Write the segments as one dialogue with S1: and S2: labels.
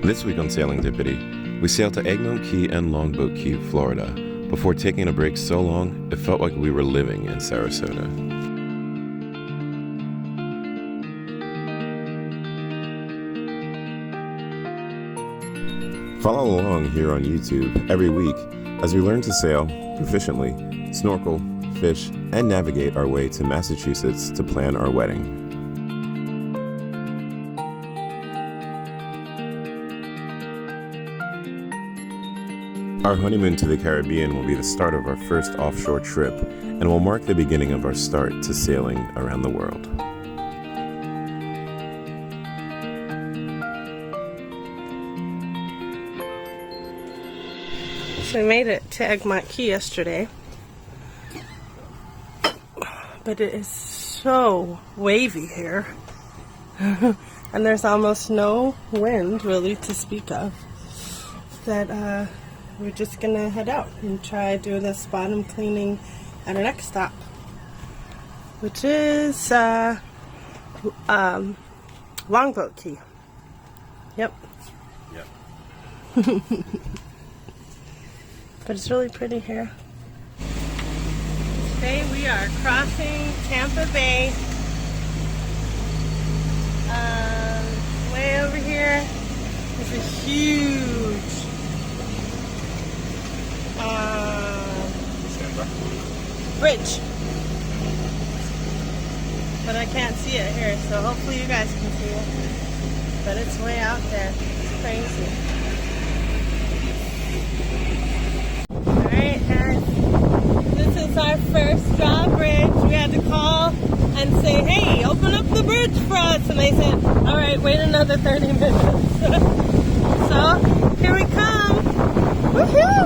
S1: This week on Sailingdipity, we sailed to Egmont Key and Longboat Key, Florida, before taking a break so long it felt like we were living in Sarasota. Follow along here on YouTube every week as we learn to sail proficiently, snorkel, fish, and navigate our way to Massachusetts to plan our wedding. Our honeymoon to the Caribbean will be the start of our first offshore trip and will mark the beginning of our start to sailing around the world.
S2: So I made it to Egmont Key yesterday, but it is so wavy here and there's almost no wind really to speak of that we're just gonna head out and try doing this bottom cleaning at our next stop, which is Longboat Key. Yep. But it's really pretty here. Today we are crossing Tampa Bay. Way over here is a huge bridge, but I can't see it here, so hopefully you guys can see it. But it's way out there. It's crazy. Alright guys, this is our first drawbridge. We had to call and say, hey, open up the bridge for us, and they said, alright, wait another 30 minutes. So here we come. Woohoo!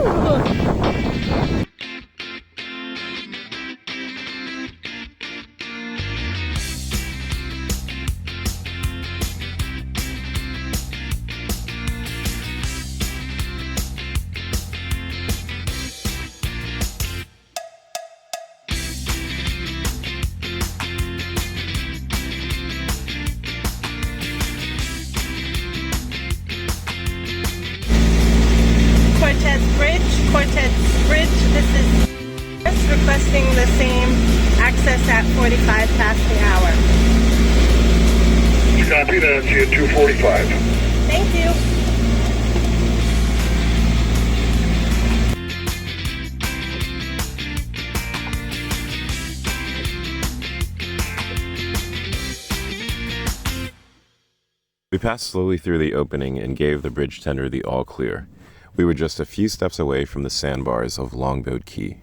S2: Quartet's Bridge. This is just requesting the same access at 45 past the hour.
S3: Copy, that's you at 2:45.
S2: Thank you.
S1: We passed slowly through the opening and gave the bridge tender the all clear. We were just a few steps away from the sandbars of Longboat Key.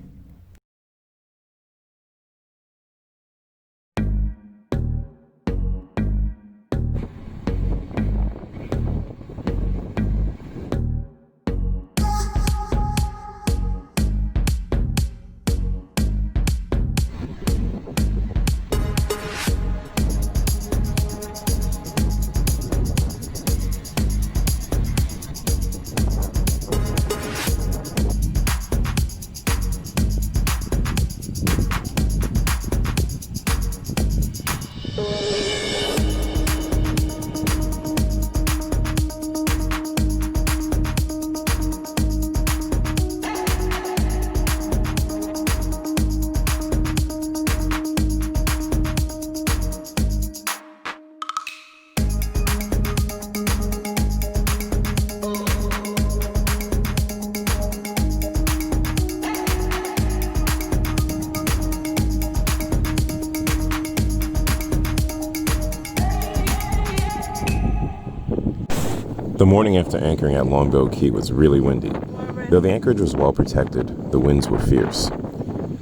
S1: The morning after anchoring at Longboat Key was really windy. Though the anchorage was well protected, the winds were fierce.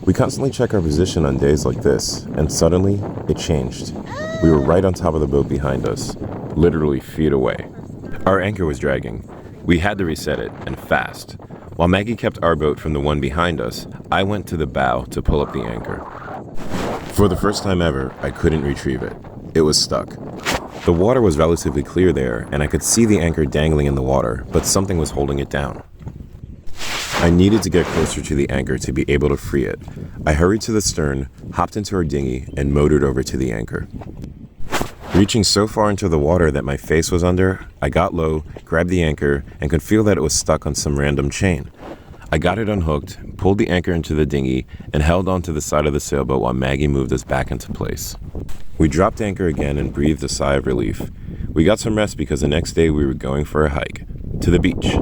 S1: We constantly check our position on days like this, and suddenly, it changed. We were right on top of the boat behind us, literally feet away. Our anchor was dragging. We had to reset it, and fast. While Maggie kept our boat from the one behind us, I went to the bow to pull up the anchor. For the first time ever, I couldn't retrieve it. It was stuck. The water was relatively clear there, and I could see the anchor dangling in the water, but something was holding it down. I needed to get closer to the anchor to be able to free it. I hurried to the stern, hopped into our dinghy, and motored over to the anchor. Reaching so far into the water that my face was under, I got low, grabbed the anchor, and could feel that it was stuck on some random chain. I got it unhooked, pulled the anchor into the dinghy, and held onto the side of the sailboat while Maggie moved us back into place. We dropped anchor again and breathed a sigh of relief. We got some rest because the next day we were going for a hike to the beach.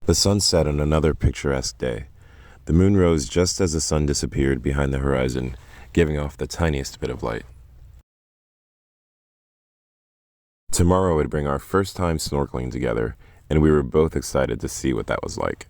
S1: The sun set on another picturesque day. The moon rose just as the sun disappeared behind the horizon, giving off the tiniest bit of light. Tomorrow would bring our first time snorkeling together, and we were both excited to see what that was like.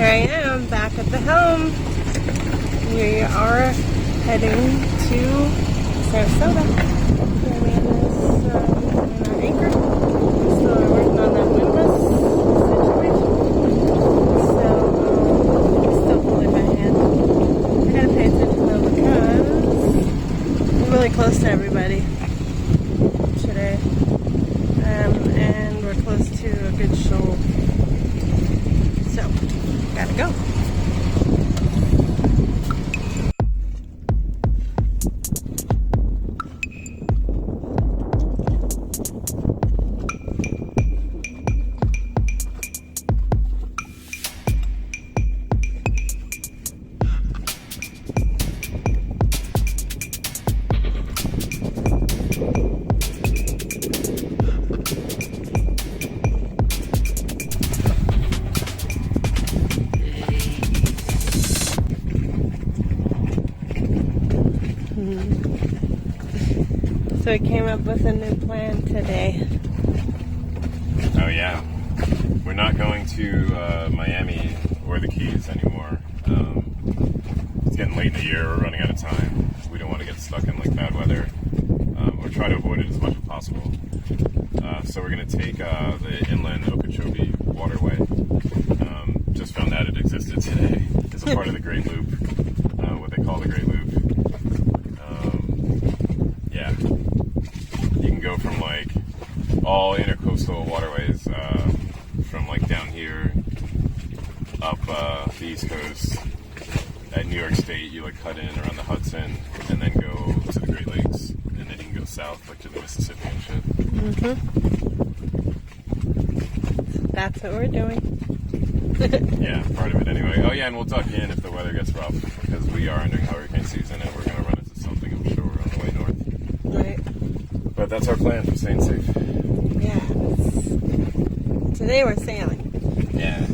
S2: Here I am, back at the helm. We are heading to Sarasota. Here we in our anchor. We still are working on that windlass situation. So, still holding my hand. I gotta pay attention though because I'm really close to everybody today. And we're close to a good shoal. So, gotta go. So we came up with a new plan today.
S1: Oh yeah, we're not going to Miami or the Keys anymore. It's getting late in the year, we're running out of time. We don't want to get stuck in like bad weather, or try to avoid it as much as possible. So we're going to take the inland Okeechobee waterway. Just found out it existed today. It's a part of the Great Loop, what they call the Great Loop. Yeah, you can go from like all intercoastal waterways, from like down here up the East Coast at New York State, you like cut in around the Hudson and then go to the Great Lakes, and then you can go south like to the Mississippi and shit.
S2: That's what we're doing.
S1: Yeah, part of it anyway. Oh yeah, and we'll duck in if the weather gets rough, because we are entering hurricane season and we're going to run into something, I'm sure, on the way north.
S2: Right.
S1: But that's our plan for staying safe.
S2: Yeah. Today we're sailing.
S1: Yeah.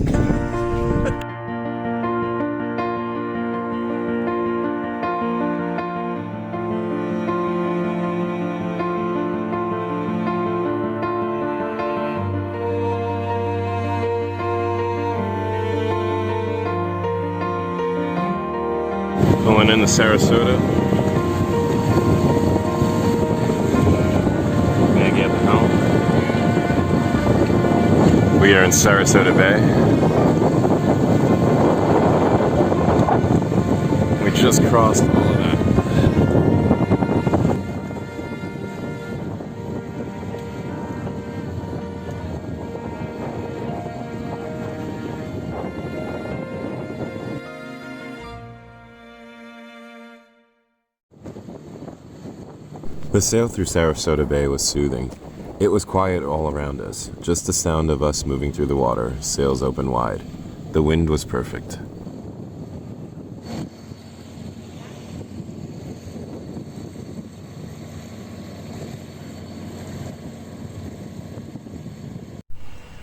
S1: Pulling into Sarasota. Maggie at the helm. We are in Sarasota Bay. We just crossed all of that. The sail through Sarasota Bay was soothing. It was quiet all around us, just the sound of us moving through the water, sails open wide. The wind was perfect.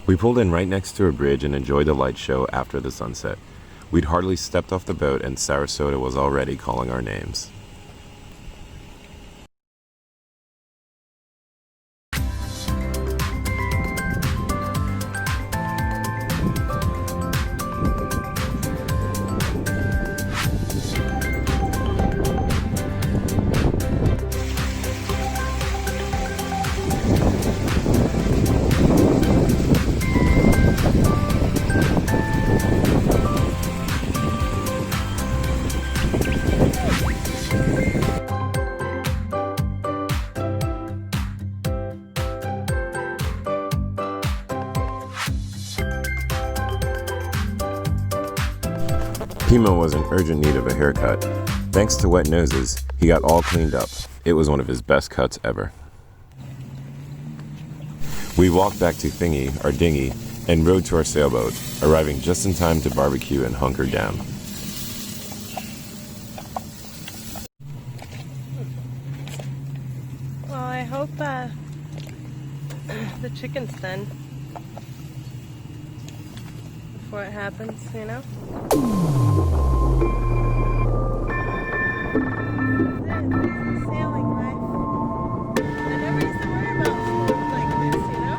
S1: We pulled in right next to a bridge and enjoyed the light show after the sunset. We'd hardly stepped off the boat and Sarasota was already calling our names. Pimo was in urgent need of a haircut. Thanks to wet noses, he got all cleaned up. It was one of his best cuts ever. We walked back to Thingy, our dinghy, and rowed to our sailboat, arriving just in time to barbecue and hunker down.
S2: Well, I hope the chicken's done before it happens, you know? Sailing life. I never used to worry about food like this, you know?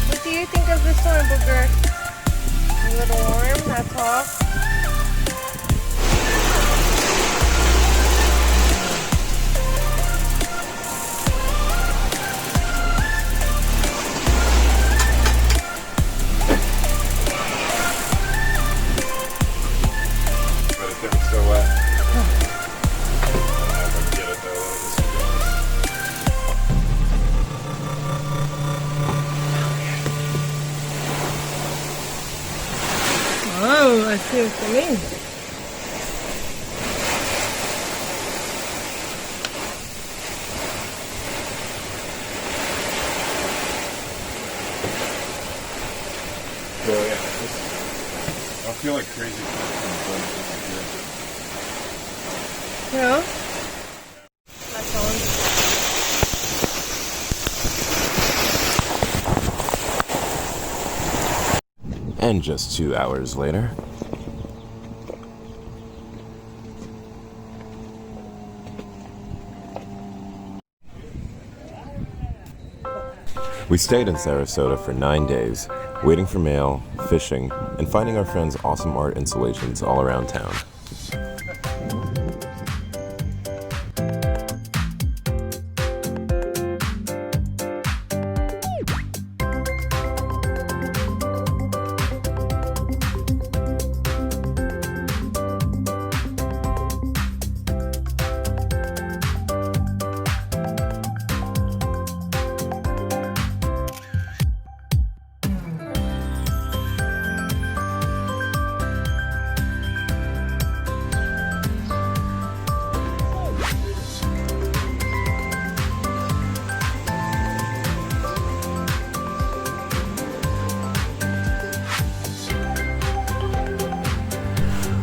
S2: What do you think of this one, Booger? A little warm, that's all.
S1: But it's getting so wet.
S2: Oh, I see what you mean.
S1: Well, yeah, I feel like crazy.
S2: Yeah. That's all.
S1: And just 2 hours later, We stayed in Sarasota for 9 days, waiting for mail, fishing, and finding our friends' awesome art installations all around town.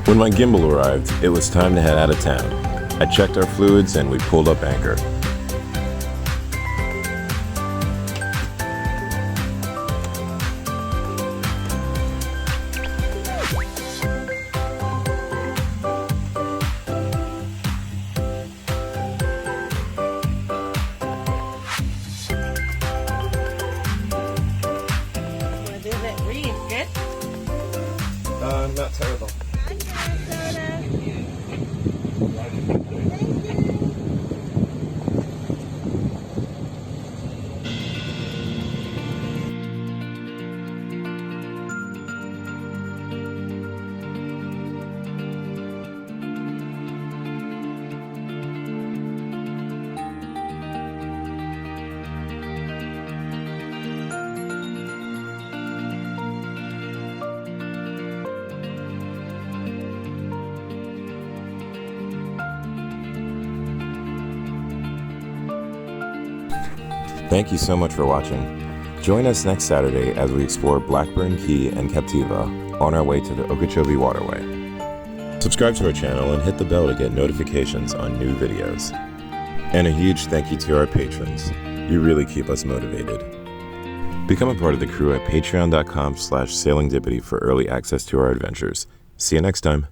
S1: When my Gimble arrived, it was time to head out of town. I checked our fluids and we pulled up anchor.
S2: What did it read? Good?
S1: Not terrible. Thank you so much for watching. Join us next Saturday as we explore Blackburn Key and Captiva on our way to the Okeechobee Waterway. Subscribe to our channel and hit the bell to get notifications on new videos. And a huge thank you to our patrons. You really keep us motivated. Become a part of the crew at patreon.com/sailingdipity for early access to our adventures. See you next time.